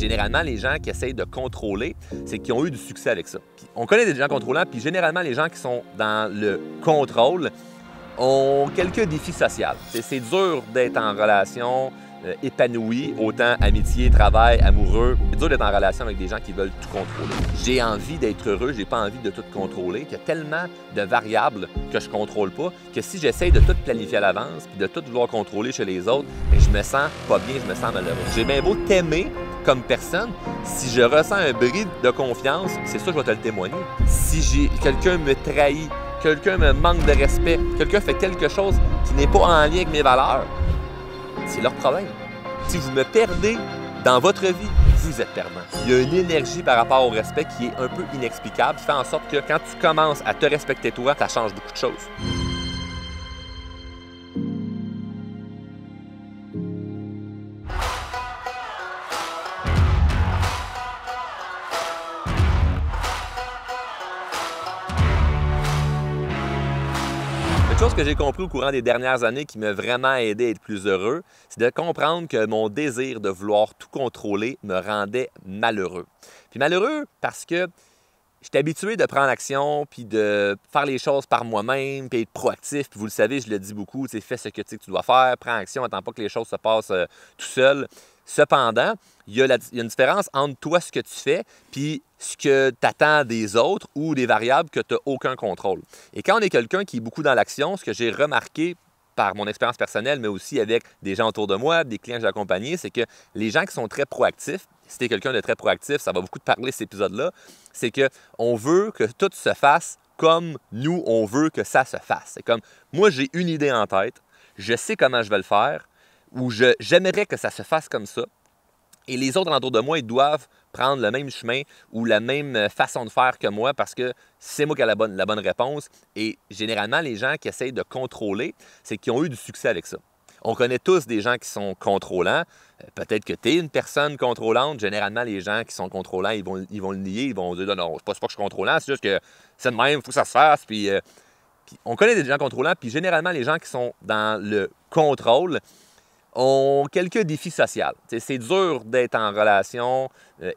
généralement, les gens qui essayent de contrôler, c'est qu'ils ont eu du succès avec ça. Puis, on connaît des gens contrôlants, puis généralement, les gens qui sont dans le contrôle ont quelques défis sociaux. C'est dur d'être en relation épanouie, autant amitié, travail, amoureux. C'est dur d'être en relation avec des gens qui veulent tout contrôler. J'ai envie d'être heureux, j'ai pas envie de tout contrôler, qu'il y a tellement de variables que je contrôle pas, que si j'essaye de tout planifier à l'avance puis de tout vouloir contrôler chez les autres, bien, je me sens pas bien, je me sens malheureux. J'ai bien beau t'aimer comme personne, si je ressens un bris de confiance, c'est sûr que je vais te le témoigner. Si quelqu'un me trahit, quelqu'un me manque de respect, quelqu'un fait quelque chose qui n'est pas en lien avec mes valeurs, c'est leur problème. Si vous me perdez dans votre vie, vous êtes perdant. Il y a une énergie par rapport au respect qui est un peu inexplicable, qui fait en sorte que quand tu commences à te respecter toi, ça change beaucoup de choses. Une chose que j'ai compris au courant des dernières années qui m'a vraiment aidé à être plus heureux, c'est de comprendre que mon désir de vouloir tout contrôler me rendait malheureux. Puis malheureux parce que j'étais habitué de prendre action, puis de faire les choses par moi-même, puis être proactif. Puis vous le savez, je le dis beaucoup, fais ce que tu dois faire, prends action, attends pas que les choses se passent tout seul. Cependant, il y a une différence entre toi, ce que tu fais, puis ce que tu attends des autres ou des variables que tu n'as aucun contrôle. Et quand on est quelqu'un qui est beaucoup dans l'action, ce que j'ai remarqué par mon expérience personnelle, mais aussi avec des gens autour de moi, des clients que j'ai accompagnés, c'est que les gens qui sont très proactifs, si tu es quelqu'un de très proactif, ça va beaucoup te parler cet épisode-là, c'est qu'on veut que tout se fasse comme nous, on veut que ça se fasse. C'est comme, moi, j'ai une idée en tête, je sais comment je vais le faire, ou j'aimerais que ça se fasse comme ça, et les autres autour de moi, ils doivent prendre le même chemin ou la même façon de faire que moi parce que c'est moi qui ai la bonne réponse. Et généralement, les gens qui essayent de contrôler, c'est qu'ils ont eu du succès avec ça. On connaît tous des gens qui sont contrôlants. Peut-être que tu es une personne contrôlante. Généralement, les gens qui sont contrôlants, ils vont le nier. Ils vont dire « Non, c'est pas que je suis contrôlant, c'est juste que c'est de même, il faut que ça se fasse. » Puis on connaît des gens contrôlants. Puis généralement, les gens qui sont dans le contrôle ont quelques défis sociaux. C'est dur d'être en relation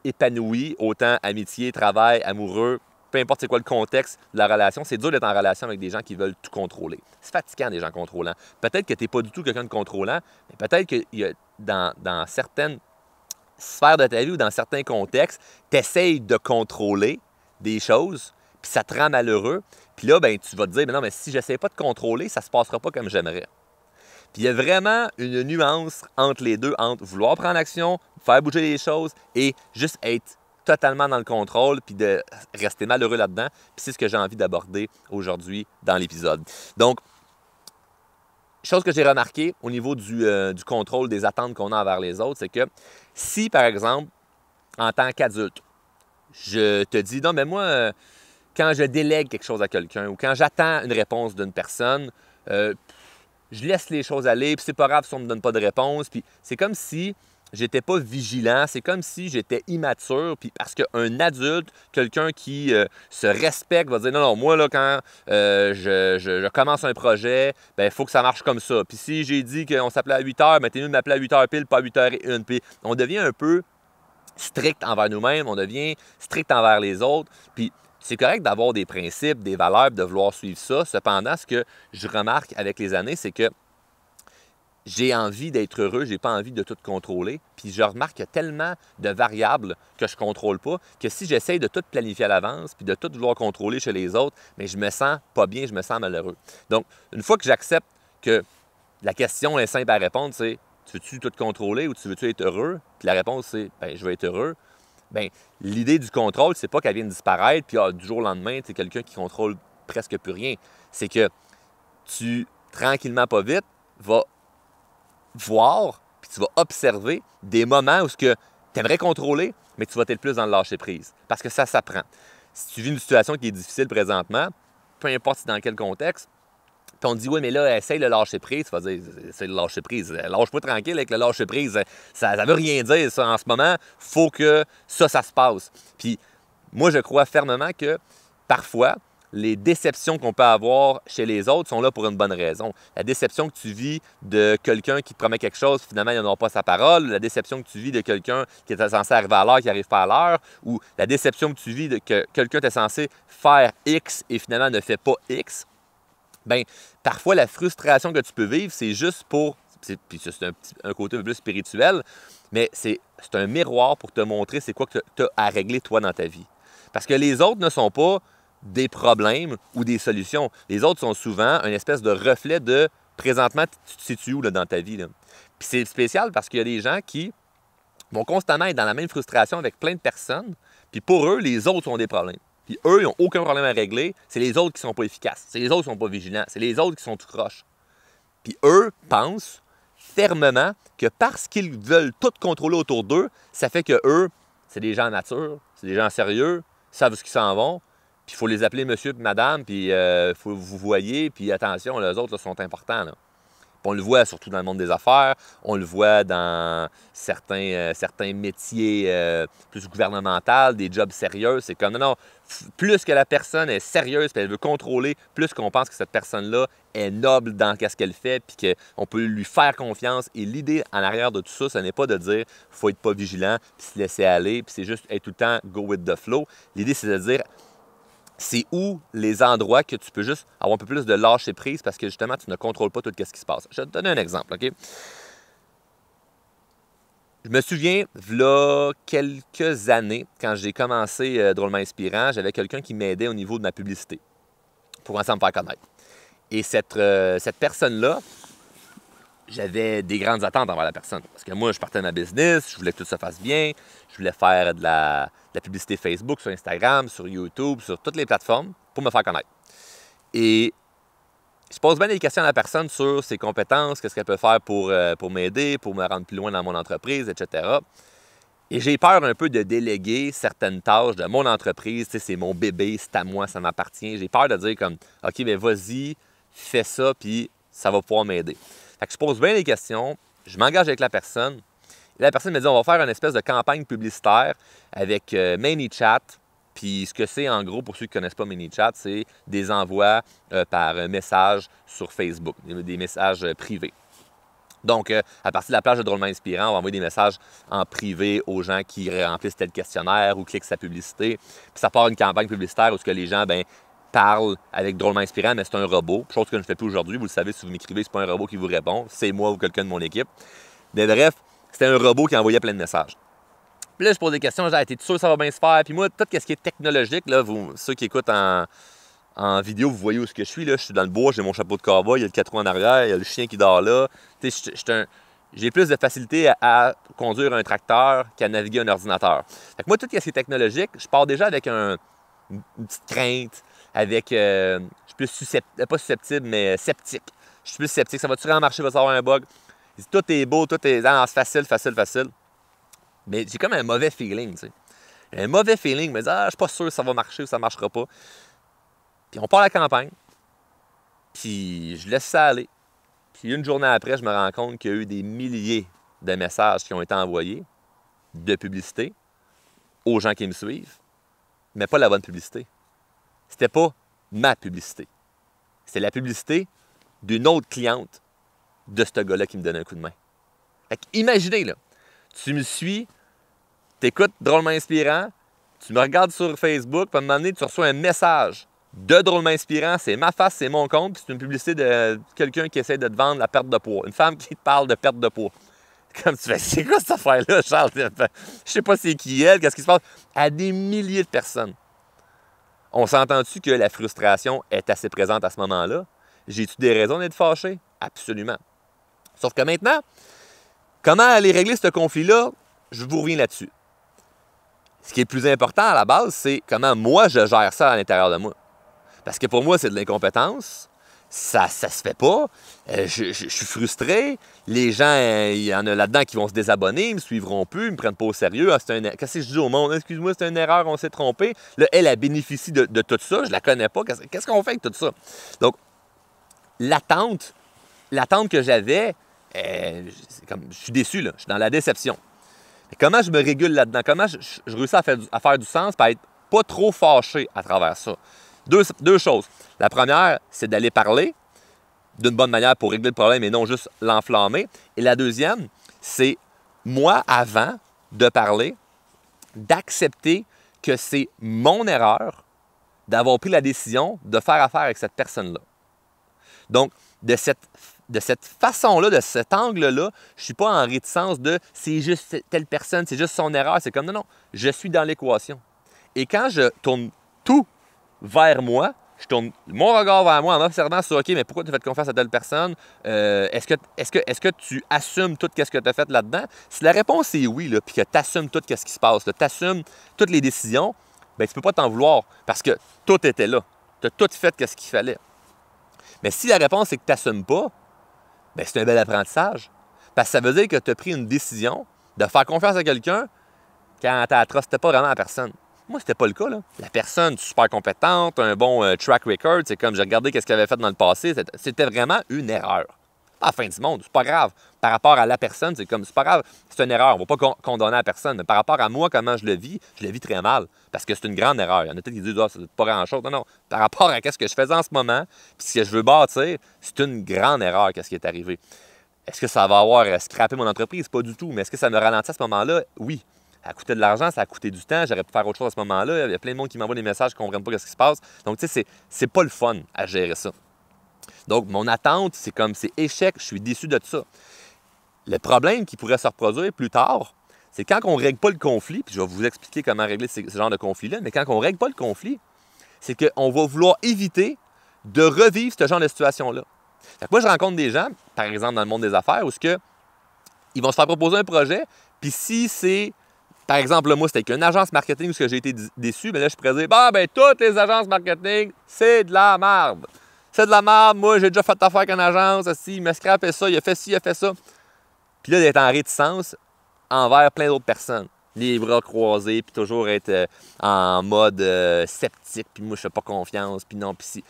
épanouie, autant amitié, travail, amoureux, peu importe c'est quoi le contexte de la relation, c'est dur d'être en relation avec des gens qui veulent tout contrôler. C'est fatigant, des gens contrôlants. Peut-être que tu n'es pas du tout quelqu'un de contrôlant, mais peut-être que dans certaines sphères de ta vie ou dans certains contextes, tu essayes de contrôler des choses, puis ça te rend malheureux. Puis là, ben, tu vas te dire, non, mais si je n'essaie pas de contrôler, ça ne se passera pas comme j'aimerais. Puis il y a vraiment une nuance entre les deux, entre vouloir prendre action, faire bouger les choses et juste être totalement dans le contrôle puis de rester malheureux là-dedans. Puis c'est ce que j'ai envie d'aborder aujourd'hui dans l'épisode. Donc, chose que j'ai remarqué au niveau du contrôle des attentes qu'on a envers les autres, c'est que si, par exemple, en tant qu'adulte, je te dis, non, mais moi, quand je délègue quelque chose à quelqu'un ou quand j'attends une réponse d'une personne, je laisse les choses aller, puis c'est pas grave si on ne me donne pas de réponse. Puis c'est comme si j'étais pas vigilant, c'est comme si j'étais immature. Puis parce qu'un adulte, quelqu'un qui se respecte, va dire non, moi, là, quand je commence un projet, ben il faut que ça marche comme ça. Puis si j'ai dit qu'on s'appelait à 8 heures, ben t'es mieux de m'appeler à 8 heures pile, pas à 8 heures et une. Puis on devient un peu strict envers nous-mêmes, on devient strict envers les autres. Puis c'est correct d'avoir des principes, des valeurs, de vouloir suivre ça. Cependant, ce que je remarque avec les années, c'est que j'ai envie d'être heureux, j'ai pas envie de tout contrôler. Puis je remarque qu'il y a tellement de variables que je ne contrôle pas que si j'essaye de tout planifier à l'avance puis de tout vouloir contrôler chez les autres, bien, je me sens pas bien, je me sens malheureux. Donc, une fois que j'accepte que la question est simple à répondre, c'est tu veux-tu tout contrôler ou tu veux-tu être heureux? Puis la réponse, c'est bien, je veux être heureux. Bien, l'idée du contrôle, c'est pas qu'elle vienne disparaître, puis du jour au lendemain, tu es quelqu'un qui contrôle presque plus rien. C'est que tu, tranquillement, pas vite, vas voir, puis tu vas observer des moments où tu aimerais contrôler, mais tu vas être plus dans le lâcher-prise. Parce que ça s'apprend. Si tu vis une situation qui est difficile présentement, peu importe dans quel contexte, puis on te dit, oui, mais là, essaye le lâcher-prise. Tu vas dire, c'est le lâcher-prise. Lâche-moi tranquille avec le lâcher-prise. Ça ne veut rien dire, ça. En ce moment, il faut que ça se passe. Puis moi, je crois fermement que parfois, les déceptions qu'on peut avoir chez les autres sont là pour une bonne raison. La déception que tu vis de quelqu'un qui te promet quelque chose, finalement, il n'aura pas sa parole. La déception que tu vis de quelqu'un qui était censé arriver à l'heure, qui n'arrive pas à l'heure. Ou la déception que tu vis de que quelqu'un était censé faire X et finalement ne fait pas X. Bien, parfois, la frustration que tu peux vivre, c'est juste pour... Puis ça, c'est un côté un peu plus spirituel, mais c'est un miroir pour te montrer c'est quoi que tu as à régler toi dans ta vie. Parce que les autres ne sont pas des problèmes ou des solutions. Les autres sont souvent une espèce de reflet de présentement, tu te situes où là, dans ta vie. Là. Puis c'est spécial parce qu'il y a des gens qui vont constamment être dans la même frustration avec plein de personnes, puis pour eux, les autres ont des problèmes. Puis eux, ils n'ont aucun problème à régler. C'est les autres qui ne sont pas efficaces. C'est les autres qui ne sont pas vigilants. C'est les autres qui sont tout croches. Puis eux pensent fermement que parce qu'ils veulent tout contrôler autour d'eux, ça fait que eux, c'est des gens nature, c'est des gens sérieux, ils savent ce qu'ils s'en vont, puis il faut les appeler monsieur et madame, puis il faut vous voyez, puis attention, les autres là, sont importants. Là. Puis on le voit surtout dans le monde des affaires, on le voit dans certains métiers plus gouvernementaux, des jobs sérieux. C'est comme, non, plus que la personne est sérieuse et elle veut contrôler, plus qu'on pense que cette personne-là est noble dans ce qu'elle fait puis qu'on peut lui faire confiance. Et l'idée en arrière de tout ça, ce n'est pas de dire « faut être pas vigilant puis se laisser aller puis c'est juste être tout le temps go with the flow ». L'idée, c'est de dire c'est où les endroits que tu peux juste avoir un peu plus de lâcher prise parce que justement, tu ne contrôles pas tout ce qui se passe. Je vais te donner un exemple, OK? Je me souviens, là, quelques années, quand j'ai commencé Drôlement Inspirant, j'avais quelqu'un qui m'aidait au niveau de ma publicité pour commencer à me faire connaître. Et cette personne-là, j'avais des grandes attentes envers la personne. Parce que moi, je partais de ma business, je voulais que tout se fasse bien, je voulais faire de la publicité Facebook, sur Instagram, sur YouTube, sur toutes les plateformes pour me faire connaître. Et je pose bien des questions à la personne sur ses compétences, qu'est-ce qu'elle peut faire pour m'aider, pour me rendre plus loin dans mon entreprise, etc. Et j'ai peur un peu de déléguer certaines tâches de mon entreprise. Tu sais, c'est mon bébé, c'est à moi, ça m'appartient. J'ai peur de dire comme, OK, bien vas-y, fais ça, puis ça va pouvoir m'aider. Fait que je pose bien les questions, je m'engage avec la personne. Et la personne me dit, on va faire une espèce de campagne publicitaire avec ManyChat. Puis ce que c'est, en gros, pour ceux qui ne connaissent pas ManyChat, c'est des envois par message sur Facebook, des messages privés. Donc, à partir de la page de Drôlement Inspirant, on va envoyer des messages en privé aux gens qui remplissent tel questionnaire ou cliquent sa publicité. Puis ça part une campagne publicitaire où ce que les gens parlent avec Drôlement Inspirant, mais c'est un robot. Chose que je ne fais plus aujourd'hui. Vous le savez, si vous m'écrivez, c'est pas un robot qui vous répond. C'est moi ou quelqu'un de mon équipe. Mais bref, c'était un robot qui envoyait plein de messages. Puis là, je pose des questions, je dis, t'es sûr que ça va bien se faire? Puis moi, tout ce qui est technologique, là, ceux qui écoutent en vidéo, vous voyez où je suis. Là. Je suis dans le bois, j'ai mon chapeau de cowboy, il y a le 4 roues en arrière, il y a le chien qui dort là. J'ai plus de facilité à conduire un tracteur qu'à naviguer un ordinateur. Fait que moi, tout ce qui est technologique, je pars déjà avec une petite crainte, avec... je suis plus susceptible, pas susceptible, mais sceptique. Je suis plus sceptique. Ça va-tu vraiment marcher? Va-tu avoir un bug? Tout est beau, tout est facile, facile, facile. Mais j'ai comme un mauvais feeling, tu sais. Un mauvais feeling, me dit, je suis pas sûr que ça va marcher ou ça marchera pas. Puis on part à la campagne, puis je laisse ça aller. Puis une journée après, je me rends compte qu'il y a eu des milliers de messages qui ont été envoyés de publicité aux gens qui me suivent, mais pas la bonne publicité. C'était pas ma publicité. C'était la publicité d'une autre cliente de ce gars-là qui me donnait un coup de main. Fait qu'imaginez, là, tu me suis, t'écoutes Drôlement Inspirant, tu me regardes sur Facebook, puis à un moment donné, tu reçois un message de Drôlement Inspirant, c'est ma face, c'est mon compte, puis c'est une publicité de quelqu'un qui essaie de te vendre la perte de poids. Une femme qui te parle de perte de poids. Comme tu fais, c'est quoi cette affaire-là, Charles? Je sais pas c'est qui elle, qu'est-ce qui se passe? À des milliers de personnes. On s'entend-tu que la frustration est assez présente à ce moment-là? J'ai-tu des raisons d'être fâché? Absolument. Sauf que maintenant, comment aller régler ce conflit-là? Je vous reviens là-dessus. Ce qui est le plus important à la base, c'est comment moi je gère ça à l'intérieur de moi. Parce que pour moi, c'est de l'incompétence. Ça se fait pas. Je suis frustré. Les gens, il y en a là-dedans qui vont se désabonner, ils me suivront plus, ils me prennent pas au sérieux. Qu'est-ce que je dis au monde? Excuse-moi, c'est une erreur, on s'est trompé. Là, elle bénéficie de tout ça. Je la connais pas. Qu'est-ce qu'on fait avec tout ça? Donc, l'attente que j'avais, je suis déçu, là. Je suis dans la déception. Mais comment je me régule là-dedans? Comment je réussis à faire du sens et à être pas trop fâché à travers ça? Deux choses. La première, c'est d'aller parler d'une bonne manière pour régler le problème et non juste l'enflammer. Et la deuxième, c'est moi, avant de parler, d'accepter que c'est mon erreur d'avoir pris la décision de faire affaire avec cette personne-là. Donc, de cette façon-là, de cet angle-là, je ne suis pas en réticence de « c'est juste telle personne, c'est juste son erreur ». C'est comme « non, non, je suis dans l'équation ». Et quand je tourne tout vers moi, je tourne mon regard vers moi en observant sur « OK, mais pourquoi tu as fait confiance à telle personne? Est-ce que tu assumes tout ce que tu as fait là-dedans? » Si la réponse est oui, puis que tu assumes tout ce qui se passe, tu assumes toutes les décisions, bien, tu ne peux pas t'en vouloir parce que tout était là. Tu as tout fait ce qu'il fallait. Mais si la réponse est que tu n'assumes pas, bien, c'est un bel apprentissage. Parce que ça veut dire que tu as pris une décision de faire confiance à quelqu'un quand tu n'atrocitais pas vraiment à la personne. Moi, c'était pas le cas, là. La personne, super compétente, un bon track record, c'est comme j'ai regardé ce qu'elle avait fait dans le passé, c'était vraiment une erreur. Pas la fin du monde, c'est pas grave. Par rapport à la personne, c'est pas grave, c'est une erreur. On ne va pas condamner la personne. Mais par rapport à moi, comment je le vis très mal. Parce que c'est une grande erreur. Il y en a peut-être qui disent, ah, c'est pas grand-chose. Non, non. Par rapport à ce que je faisais en ce moment, puis ce que je veux bâtir, c'est une grande erreur, qu'est-ce qui est arrivé. Est-ce que ça va avoir scrappé mon entreprise? Pas du tout. Mais est-ce que ça me ralentit à ce moment-là? Oui. Ça a coûté de l'argent, ça a coûté du temps, j'aurais pu faire autre chose à ce moment-là. Il y a plein de monde qui m'envoie des messages qui ne comprennent pas ce qui se passe. Donc, tu sais, c'est pas le fun à gérer ça. Donc, mon attente, c'est échec, je suis déçu de ça. Le problème qui pourrait se reproduire plus tard, c'est quand on ne règle pas le conflit, puis je vais vous expliquer comment régler ce genre de conflit-là, mais quand on ne règle pas le conflit, c'est qu'on va vouloir éviter de revivre ce genre de situation-là. Moi, je rencontre des gens, par exemple dans le monde des affaires, où ils vont se faire proposer un projet, puis si c'est... Par exemple, là, moi, c'était qu'une agence marketing où j'ai été déçu, mais là, je pourrais dire, toutes les agences marketing, c'est de la merde. C'est de la merde, moi, j'ai déjà fait affaire avec une agence, il m'a scrappé ça, il a fait ci, il a fait ça. Puis là, d'être en réticence envers plein d'autres personnes. Les bras croisés, puis toujours être en mode sceptique, puis moi, je fais pas confiance, puis non, puis si.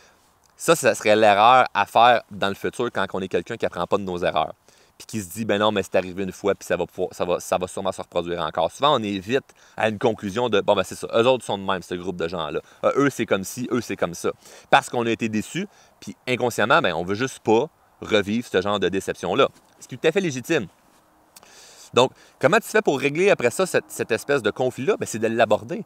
Ça serait l'erreur à faire dans le futur quand on est quelqu'un qui n'apprend pas de nos erreurs. Puis qui se dit, ben non, mais c'est arrivé une fois, puis ça va sûrement se reproduire encore. Souvent, on est vite à une conclusion de, bon, ben c'est ça, eux autres sont de même, ce groupe de gens-là. Eux, c'est comme ci, eux, c'est comme ça. Parce qu'on a été déçus, puis inconsciemment, ben on veut juste pas revivre ce genre de déception-là. Ce qui est tout à fait légitime. Donc, comment tu fais pour régler après ça cette espèce de conflit-là? Ben, c'est de l'aborder.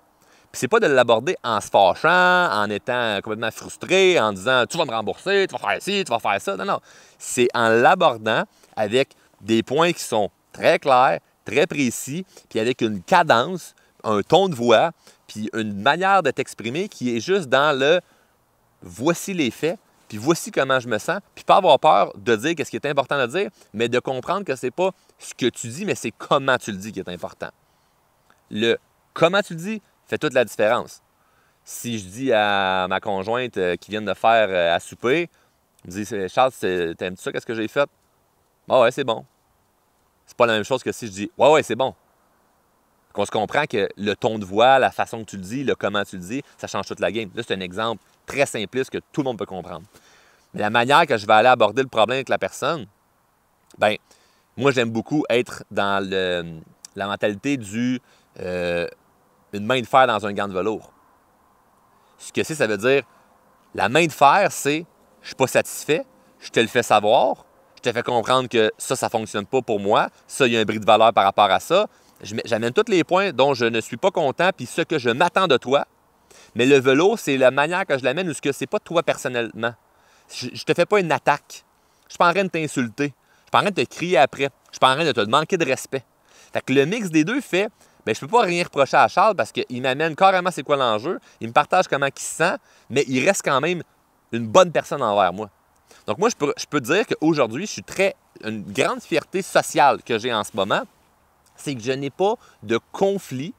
Puis c'est pas de l'aborder en se fâchant, en étant complètement frustré, en disant « tu vas me rembourser, tu vas faire ci, tu vas faire ça ». Non, non. C'est en l'abordant avec des points qui sont très clairs, très précis, puis avec une cadence, un ton de voix, puis une manière de t'exprimer qui est juste dans le « voici les faits », puis voici comment je me sens, puis pas avoir peur de dire ce qui est important de dire, mais de comprendre que c'est pas ce que tu dis, mais c'est comment tu le dis qui est important. Le « comment tu le dis » fait toute la différence. Si je dis à ma conjointe qui vient de faire à souper, elle me dit « Charles, t'aimes-tu ça, qu'est-ce que j'ai fait? » Ah ouais, c'est bon. C'est pas la même chose que si je dis « ouais, c'est bon ». Qu'on se comprend que le ton de voix, la façon que tu le dis, le comment tu le dis, ça change toute la game. Là, c'est un exemple très simpliste que tout le monde peut comprendre. Mais la manière que je vais aller aborder le problème avec la personne, bien, moi, j'aime beaucoup être dans la mentalité une main de fer dans un gant de velours. Ce que ça veut dire, la main de fer, c'est je suis pas satisfait, je te le fais savoir, je te fais comprendre que ça ne fonctionne pas pour moi, ça, il y a un bris de valeur par rapport à ça. J'amène tous les points dont je ne suis pas content, puis ce que je m'attends de toi. Mais le velours, c'est la manière que je l'amène où ce que c'est pas toi personnellement. Je te fais pas une attaque. Je suis pas en train de t'insulter. Je suis pas en train de te crier après. Je suis pas en train de te manquer de respect. Fait que le mix des deux fait, bien, je peux pas rien reprocher à Charles parce qu'il m'amène carrément c'est quoi l'enjeu. Il me partage comment il se sent, mais il reste quand même une bonne personne envers moi. Donc moi, je peux te dire qu'aujourd'hui, une grande fierté sociale que j'ai en ce moment, c'est que je n'ai pas de conflit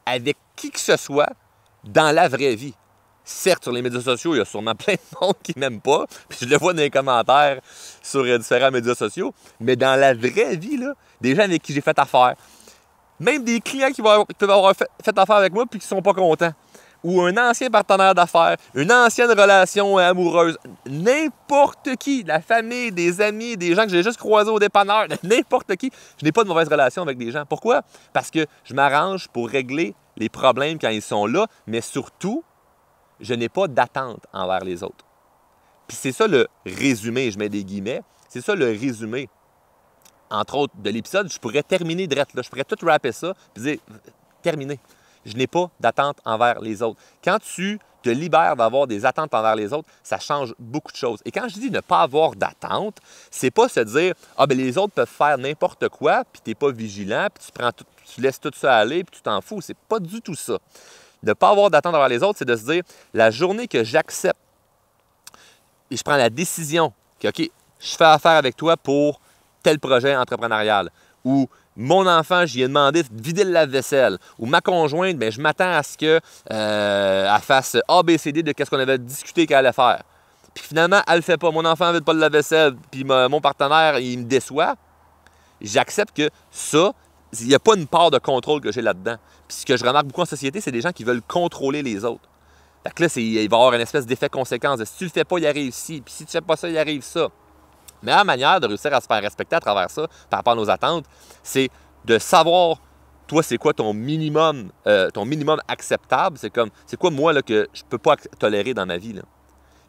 avec qui que ce soit dans la vraie vie. Certes, sur les médias sociaux, il y a sûrement plein de monde qui ne m'aime pas, puis je le vois dans les commentaires sur différents médias sociaux, mais dans la vraie vie, là, des gens avec qui j'ai fait affaire, même des clients qui peuvent avoir fait affaire avec moi puis qui ne sont pas contents, ou un ancien partenaire d'affaires, une ancienne relation amoureuse, n'importe qui, la famille, des amis, des gens que j'ai juste croisés au dépanneur, n'importe qui, je n'ai pas de mauvaise relation avec des gens. Pourquoi? Parce que je m'arrange pour régler les problèmes quand ils sont là, mais surtout, je n'ai pas d'attente envers les autres. Puis c'est ça le résumé, je mets des guillemets, c'est ça le résumé, entre autres, de l'épisode. Je pourrais terminer direct là, je pourrais tout rapper ça, puis dire, terminé. Je n'ai pas d'attente envers les autres. Quand tu te libères d'avoir des attentes envers les autres, ça change beaucoup de choses. Et quand je dis ne pas avoir d'attente, c'est pas se dire « Ah, ben les autres peuvent faire n'importe quoi, puis tu n'es pas vigilant, puis tu laisses tout ça aller, puis tu t'en fous. » C'est pas du tout ça. Ne pas avoir d'attente envers les autres, c'est de se dire « La journée que j'accepte et je prends la décision que, OK, je fais affaire avec toi pour tel projet entrepreneurial, ou mon enfant, j'y ai demandé de vider le lave-vaisselle, ou ma conjointe, bien, je m'attends à ce qu'elle fasse A, B, C, D de ce qu'on avait discuté qu'elle allait faire. Puis finalement, elle ne le fait pas. Mon enfant ne vide pas le lave-vaisselle, puis mon partenaire, il me déçoit. J'accepte que ça, il n'y a pas une part de contrôle que j'ai là-dedans. Puis ce que je remarque beaucoup en société, c'est des gens qui veulent contrôler les autres. Fait que là, il va y avoir une espèce d'effet conséquence. Si tu le fais pas, il arrive ci. Puis si tu ne fais pas ça, il arrive ça. Mais la manière de réussir à se faire respecter à travers ça, par rapport à nos attentes, c'est de savoir, toi, c'est quoi ton minimum acceptable. C'est quoi, moi, là, que je ne peux pas tolérer dans ma vie. Là.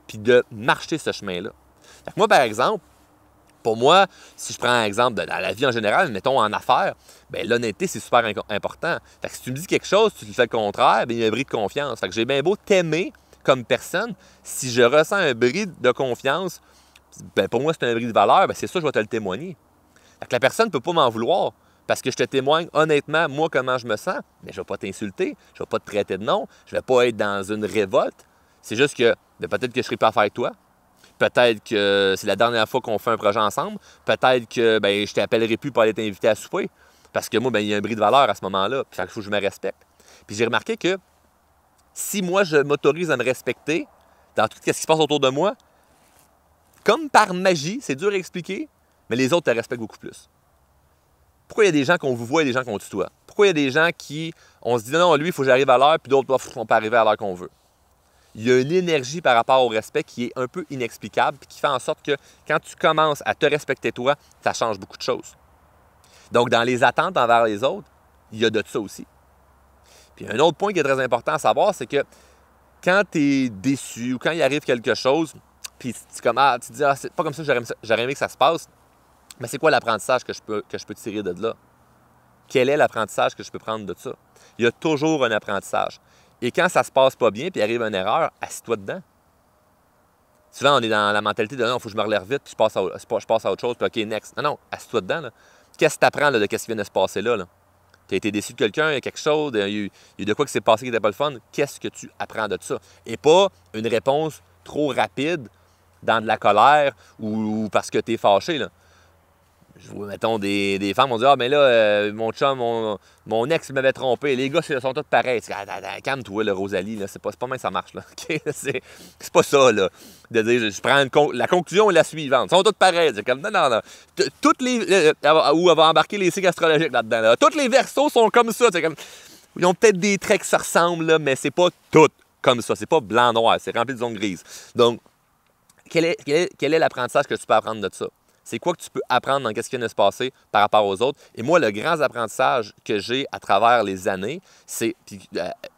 Puis de marcher ce chemin-là. Fait que moi, par exemple, pour moi, si je prends un exemple de la vie en général, mettons en affaires, bien, l'honnêteté, c'est super important. Fait que si tu me dis quelque chose, tu fais le contraire, bien, il y a un bris de confiance. Fait que j'ai bien beau t'aimer comme personne, si je ressens un bris de confiance, bien, pour moi, c'est un bris de valeur, bien, c'est ça, je vais te le témoigner. Fait que la personne ne peut pas m'en vouloir parce que je te témoigne honnêtement, moi, comment je me sens, mais je ne vais pas t'insulter, je ne vais pas te traiter de nom, je ne vais pas être dans une révolte. C'est juste que bien, peut-être que je ne serai pas à faire avec toi. Peut-être que c'est la dernière fois qu'on fait un projet ensemble. Peut-être que ben, je ne t'appellerai plus pour aller t'inviter à souper. Parce que moi, ben, il y a un bris de valeur à ce moment-là. Puis il faut que je me respecte. Puis j'ai remarqué que si moi, je m'autorise à me respecter dans tout ce qui se passe autour de moi, comme par magie, c'est dur à expliquer, mais les autres te respectent beaucoup plus. Pourquoi il y a des gens qu'on vous voit et des gens qu'on tutoie? Pourquoi il y a des gens qui, on se dit non, lui, il faut que j'arrive à l'heure, puis d'autres, on peut arriver à l'heure qu'on veut? Il y a une énergie par rapport au respect qui est un peu inexplicable et qui fait en sorte que quand tu commences à te respecter toi, ça change beaucoup de choses. Donc, dans les attentes envers les autres, il y a de ça aussi. Puis un autre point qui est très important à savoir, c'est que quand tu es déçu ou quand il arrive quelque chose, puis tu te dis, ah, c'est pas comme ça, j'aurais aimé que ça se passe, mais c'est quoi l'apprentissage que je peux tirer de là? Quel est l'apprentissage que je peux prendre de ça? Il y a toujours un apprentissage. Et quand ça se passe pas bien, puis il arrive une erreur, assis-toi dedans. Souvent, on est dans la mentalité de non, il faut que je me relève vite, puis je passe à autre chose, puis OK, next. Non, assis-toi dedans. Là. Qu'est-ce que tu apprends de ce qui vient de se passer là? Tu as été déçu de quelqu'un, il y a quelque chose, il y a eu de quoi qui s'est passé qui n'était pas le fun. Qu'est-ce que tu apprends de ça? Et pas une réponse trop rapide dans de la colère ou parce que tu es fâché. Là. Je vois, mettons, des femmes vont dire « Ah, mais là, mon chum, mon ex m'avait trompé. Les gars, ils sont tous pareils. » Calme-toi, le Rosalie, là. C'est pas mal ça marche, là. Okay? C'est pas ça, là. De dire, je prends la conclusion est la suivante. Ils sont tous pareils. C'est comme, non. Toutes les... ou elle va embarquer les signes astrologiques là-dedans. Là. Tous les versos sont comme ça. C'est comme, ils ont peut-être des traits qui se ressemblent, là, mais c'est pas tout comme ça. C'est pas blanc-noir. C'est rempli de zones grises. Donc, quel est l'apprentissage que tu peux apprendre de ça? C'est quoi que tu peux apprendre dans ce qui vient de se passer par rapport aux autres? Et moi, le grand apprentissage que j'ai à travers les années, c'est,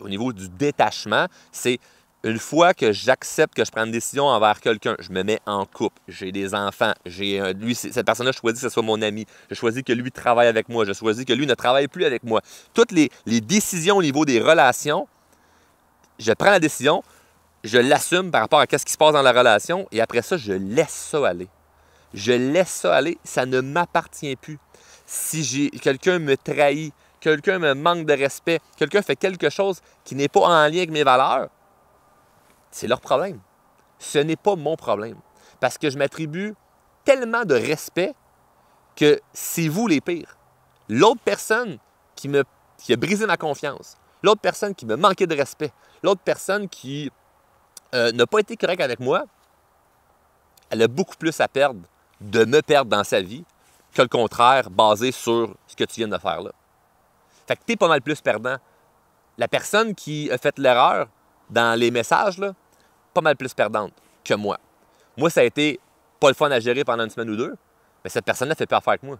au niveau du détachement, c'est une fois que j'accepte que je prends une décision envers quelqu'un, je me mets en couple, j'ai des enfants, cette personne-là, je choisis que ce soit mon ami, je choisis que lui travaille avec moi, je choisis que lui ne travaille plus avec moi. Toutes les décisions au niveau des relations, je prends la décision, je l'assume par rapport à ce qui se passe dans la relation, et après ça, je laisse ça aller. Je laisse ça aller, ça ne m'appartient plus. Si quelqu'un me trahit, quelqu'un me manque de respect, quelqu'un fait quelque chose qui n'est pas en lien avec mes valeurs, c'est leur problème. Ce n'est pas mon problème. Parce que je m'attribue tellement de respect que c'est vous les pires. L'autre personne qui a brisé ma confiance, l'autre personne qui me manquait de respect, l'autre personne qui n'a pas été correcte avec moi, elle a beaucoup plus à perdre de me perdre dans sa vie que le contraire basé sur ce que tu viens de faire là. Fait que tu es pas mal plus perdant. La personne qui a fait l'erreur dans les messages, là, pas mal plus perdante que moi. Moi, ça a été pas le fun à gérer pendant une semaine ou deux, mais cette personne-là fait plus affaire avec moi.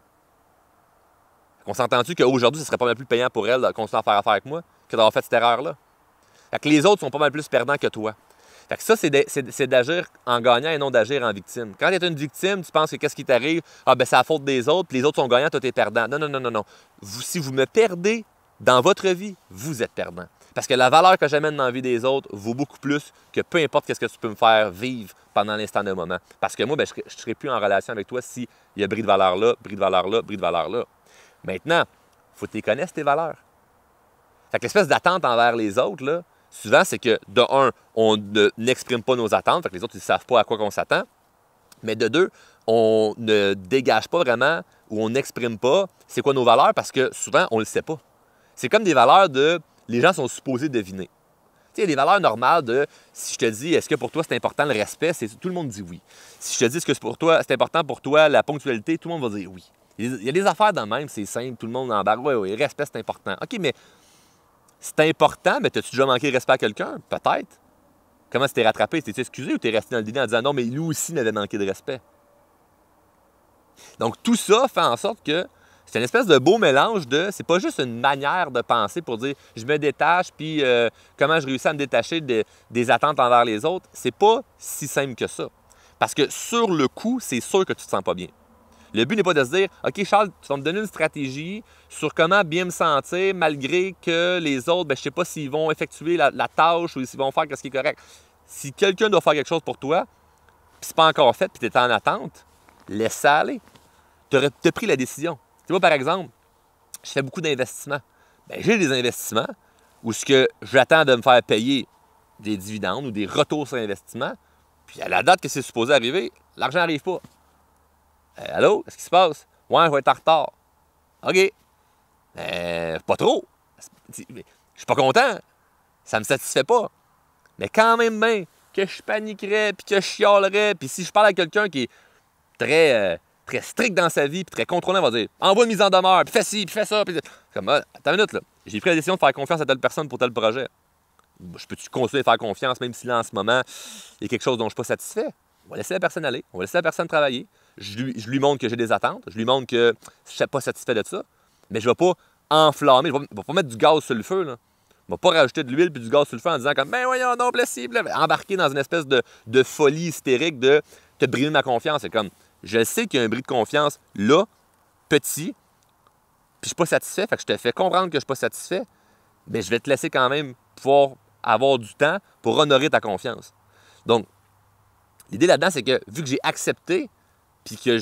On s'entend-tu qu'aujourd'hui, ce serait pas mal plus payant pour elle de continuer à faire affaire avec moi que d'avoir fait cette erreur-là? Fait que les autres sont pas mal plus perdants que toi. Fait que ça, c'est d'agir en gagnant et non d'agir en victime. Quand tu es une victime, tu penses que qu'est-ce qui t'arrive? Ah, ben c'est la faute des autres, puis les autres sont gagnants, toi, tu es perdant. Non, non, non, non, non. Si vous me perdez dans votre vie, vous êtes perdant. Parce que la valeur que j'amène dans la vie des autres vaut beaucoup plus que peu importe ce que tu peux me faire vivre pendant l'instant de moment. Parce que moi, ben, je ne serai plus en relation avec toi s'il y a bris de valeur là, bris de valeur là, bris de valeur là. Maintenant, il faut que tu les connaisses, tes valeurs. Fait que l'espèce d'attente envers les autres, là, souvent, c'est que, de un, on n'exprime pas nos attentes, fait que les autres, ils ne savent pas à quoi on s'attend. Mais de deux, on ne dégage pas vraiment ou on n'exprime pas c'est quoi nos valeurs parce que souvent, on ne le sait pas. C'est comme des valeurs de... Les gens sont supposés deviner. Tu sais, il y a des valeurs normales de... Si je te dis, est-ce que pour toi, c'est important le respect? Tout le monde dit oui. Si je te dis, est-ce que c'est important pour toi la ponctualité? Tout le monde va dire oui. Il y a des affaires dans le même, c'est simple, tout le monde en barre. Oui, oui, le respect, c'est important. OK, mais c'est important, mais as-tu déjà manqué de respect à quelqu'un? Peut-être. Comment tu t'es rattrapé? T'es excusé ou t'es resté dans le dîner en disant non, mais lui aussi m'avait manqué de respect? Donc, tout ça fait en sorte que c'est une espèce de beau mélange de... C'est pas juste une manière de penser pour dire je me détache, puis comment je réussis à me détacher des attentes envers les autres. C'est pas si simple que ça. Parce que sur le coup, c'est sûr que tu te sens pas bien. Le but n'est pas de se dire OK, Charles, tu vas me donner une stratégie sur comment bien me sentir malgré que les autres, ben, je ne sais pas s'ils vont effectuer la tâche ou s'ils vont faire ce qui est correct. Si quelqu'un doit faire quelque chose pour toi, puis c'est pas encore fait, puis tu es en attente, laisse ça aller. Tu as pris la décision. Tu vois, par exemple, je fais beaucoup d'investissements. Bien, j'ai des investissements où ce que j'attends de me faire payer des dividendes ou des retours sur investissement, puis à la date que c'est supposé arriver, l'argent n'arrive pas. Allô? Qu'est-ce qui se passe? Ouais, je vais être en retard. OK. Pas trop. Je suis pas content. Ça me satisfait pas. Mais quand même bien que je paniquerais, puis que je chialerais, puis si je parle à quelqu'un qui est très strict dans sa vie, puis très contrôlant, il va dire « Envoie une mise en demeure, puis fais ci, puis fais ça. » Comme, attends une minute, là. J'ai pris la décision de faire confiance à telle personne pour tel projet. Je peux-tu continuer à faire confiance, même si là, en ce moment, il y a quelque chose dont je ne suis pas satisfait? On va laisser la personne aller. On va laisser la personne travailler. Je lui montre que j'ai des attentes. Je lui montre que je ne suis pas satisfait de ça. Mais je ne vais pas enflammer. Je ne vais pas mettre du gaz sur le feu, là. Je ne vais pas rajouter de l'huile puis du gaz sur le feu en disant comme ben voyons donc, blessible. Embarquer dans une espèce de folie hystérique de te briser ma confiance. C'est comme je sais qu'il y a un bris de confiance là, petit, puis je ne suis pas satisfait. Fait que je te fais comprendre que je ne suis pas satisfait. Mais je vais te laisser quand même pouvoir avoir du temps pour honorer ta confiance. Donc, l'idée là-dedans, c'est que vu que j'ai accepté puis que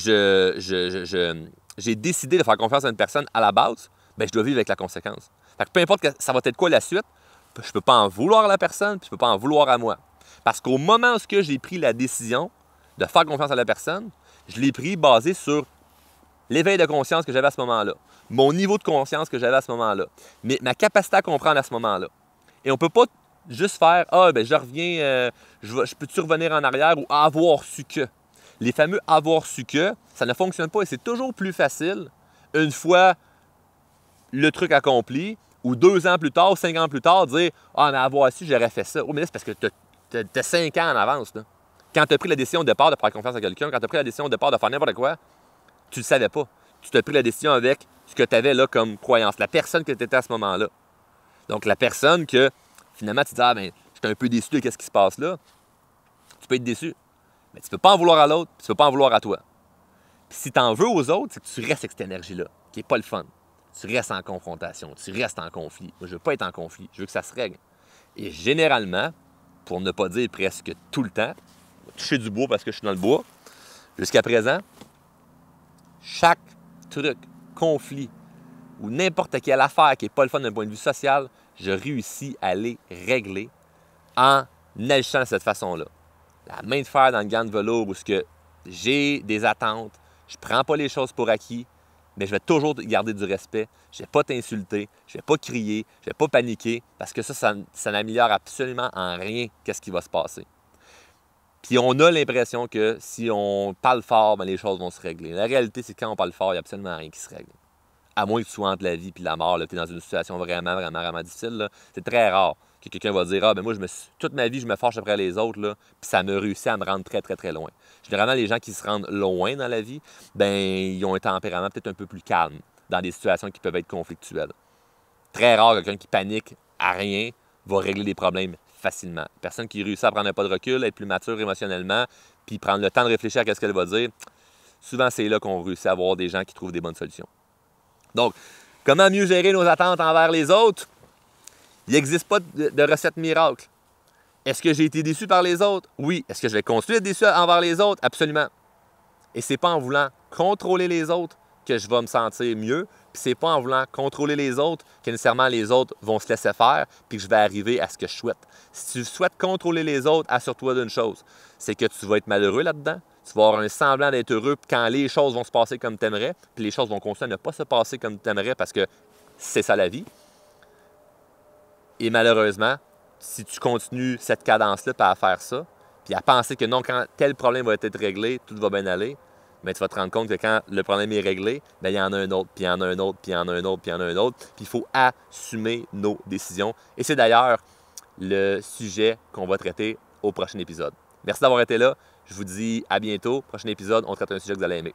j'ai décidé de faire confiance à une personne à la base, bien, je dois vivre avec la conséquence. Fait que peu importe que ça va être quoi la suite, je ne peux pas en vouloir à la personne puis je ne peux pas en vouloir à moi. Parce qu'au moment où j'ai pris la décision de faire confiance à la personne, je l'ai pris basé sur l'éveil de conscience que j'avais à ce moment-là, mon niveau de conscience que j'avais à ce moment-là, ma capacité à comprendre à ce moment-là. Et on ne peut pas juste faire « Ah, ben je reviens, je peux-tu revenir en arrière » ou « avoir su que ». Les fameux « avoir su que », ça ne fonctionne pas et c'est toujours plus facile une fois le truc accompli ou 2 ans plus tard, 5 ans plus tard, dire « Ah, mais avoir su, j'aurais fait ça. » Oh, mais là, c'est parce que tu as 5 ans en avance. Là. Quand tu as pris la décision au départ de faire confiance à quelqu'un, quand tu as pris la décision au départ de faire n'importe quoi, tu ne le savais pas. Tu t'as pris la décision avec ce que tu avais là comme croyance, la personne que tu étais à ce moment-là. Donc, la personne que finalement tu dis « Ah, ben, j'étais un peu déçu de ce qui se passe là. » Tu peux être déçu. Mais tu ne peux pas en vouloir à l'autre, puis tu ne peux pas en vouloir à toi. Puis si tu en veux aux autres, c'est que tu restes avec cette énergie-là, qui n'est pas le fun. Tu restes en confrontation, tu restes en conflit. Moi, je ne veux pas être en conflit, je veux que ça se règle. Et généralement, pour ne pas dire presque tout le temps, je vais toucher du bois parce que je suis dans le bois, jusqu'à présent, chaque truc, conflit ou n'importe quelle affaire qui n'est pas le fun d'un point de vue social, je réussis à les régler en agissant de cette façon-là. La main de fer dans le gant de velours où j'ai des attentes, je ne prends pas les choses pour acquis, mais je vais toujours garder du respect. Je ne vais pas t'insulter, je ne vais pas crier, je ne vais pas paniquer, parce que ça n'améliore absolument en rien qu'est-ce qui va se passer. Puis on a l'impression que si on parle fort, bien, les choses vont se régler. La réalité, c'est que quand on parle fort, il n'y a absolument rien qui se règle. À moins que tu sois entre la vie et la mort, tu es dans une situation vraiment, vraiment, vraiment difficile. Là. C'est très rare que quelqu'un va dire « Ah, ben moi, toute ma vie, je me fâche après les autres, là, puis ça me réussit à me rendre très, très, très loin. » Généralement, les gens qui se rendent loin dans la vie, ben ils ont un tempérament peut-être un peu plus calme dans des situations qui peuvent être conflictuelles. Très rare quelqu'un qui panique à rien va régler des problèmes facilement. Personne qui réussit à prendre un pas de recul, être plus mature émotionnellement, puis prendre le temps de réfléchir à ce qu'elle va dire, souvent c'est là qu'on réussit à avoir des gens qui trouvent des bonnes solutions. Donc, comment mieux gérer nos attentes envers les autres? Il n'existe pas de recette miracle. Est-ce que j'ai été déçu par les autres? Oui. Est-ce que je vais continuer d'être déçu envers les autres? Absolument. Et c'est pas en voulant contrôler les autres que je vais me sentir mieux, puis c'est pas en voulant contrôler les autres que nécessairement les autres vont se laisser faire, puis que je vais arriver à ce que je souhaite. Si tu souhaites contrôler les autres, assure-toi d'une chose, c'est que tu vas être malheureux là-dedans, tu vas avoir un semblant d'être heureux quand les choses vont se passer comme tu aimerais, puis les choses vont continuer à ne pas se passer comme tu aimerais parce que c'est ça la vie. Et malheureusement, si tu continues cette cadence-là à faire ça, puis à penser que non, quand tel problème va être réglé, tout va bien aller, bien, tu vas te rendre compte que quand le problème est réglé, bien, il y en a un autre, puis il y en a un autre, puis il y en a un autre, puis il y en a un autre. Puis il faut assumer nos décisions. Et c'est d'ailleurs le sujet qu'on va traiter au prochain épisode. Merci d'avoir été là. Je vous dis à bientôt. Prochain épisode, on traite un sujet que vous allez aimer.